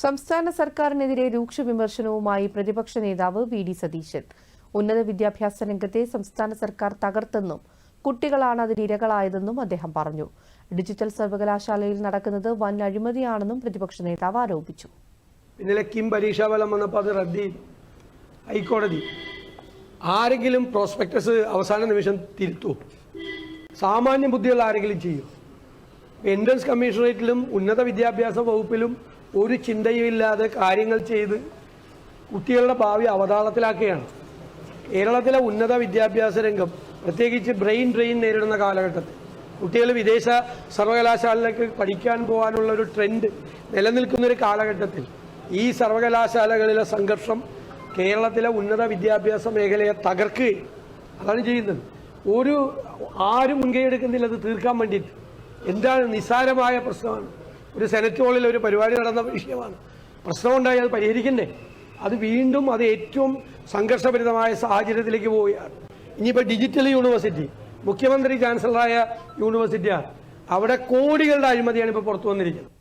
സംസ്ഥാന സർക്കാരിനെതിരെ രൂക്ഷ വിമർശനവുമായി പ്രതിപക്ഷ നേതാവ് വി.ഡി. സതീശൻ. ഉന്നത വിദ്യാഭ്യാസ രംഗത്തെ സംസ്ഥാന സർക്കാർ തകർത്തെന്നും കുട്ടികളാണ് അതിനിരകളായതെന്നും അദ്ദേഹം പറഞ്ഞു. ഡിജിറ്റൽ സർവകലാശാലയിൽ നടക്കുന്നത് വൻ അഴിമതിയാണെന്നും പ്രതിപക്ഷ നേതാവ് ആരോപിച്ചു. ഇന്നലെ കിം പരീക്ഷാഫലം വന്നപ്പോൾ അത് റദ്ദ് ചെയ്തു ഹൈക്കോടതി. ആരെങ്കിലും പ്രോസ്പെക്ടസ് അവസാന നിമിഷം തിരുത്തൂ? സാമാന്യ ബുദ്ധിയുള്ള ആരെങ്കിലും ചെയ്യും? എൻട്രൻസ് കമ്മീഷണറേറ്റിലും ഉന്നത വിദ്യാഭ്യാസ വകുപ്പിലും ഒരു ചിന്തയുമില്ലാതെ കാര്യങ്ങൾ ചെയ്ത് കുട്ടികളുടെ ഭാവി അവതാളത്തിലാക്കുകയാണ്. കേരളത്തിലെ ഉന്നത വിദ്യാഭ്യാസ രംഗം പ്രത്യേകിച്ച് ബ്രെയിൻ ഡ്രെയിൻ നേരിടുന്ന കാലഘട്ടത്തിൽ കുട്ടികൾ വിദേശ സർവകലാശാലയിലേക്ക് പഠിക്കാൻ പോകാനുള്ള ഒരു ട്രെൻഡ് നിലനിൽക്കുന്നൊരു കാലഘട്ടത്തിൽ ഈ സർവകലാശാലകളിലെ സംഘർഷം കേരളത്തിലെ ഉന്നത വിദ്യാഭ്യാസ മേഖലയെ തകർക്കുകയും അതാണ് ചെയ്യുന്നത്. ആരും മുൻകൈ എടുക്കുന്നില്ല അത് തീർക്കാൻ വേണ്ടിയിട്ട്. എന്താണ് നിസ്സാരമായ പ്രശ്നമാണ്. ഒരു സെനറ്റ് ഹാളിൽ ഒരു പരിപാടി നടന്ന വിഷയമാണ്. പ്രശ്നമുണ്ടായി അത് പരിഹരിക്കണ്ടേ? അത് വീണ്ടും അത് ഏറ്റവും സംഘർഷഭരിതമായ സാഹചര്യത്തിലേക്ക് പോവുകയാണ്. ഇനിയിപ്പോൾ ഡിജിറ്റൽ യൂണിവേഴ്സിറ്റി, മുഖ്യമന്ത്രി ചാൻസലറായ യൂണിവേഴ്സിറ്റിയാണ്. അവിടെ കോടികളുടെ അഴിമതിയാണ് ഇപ്പോൾ പുറത്തു വന്നിരിക്കുന്നത്.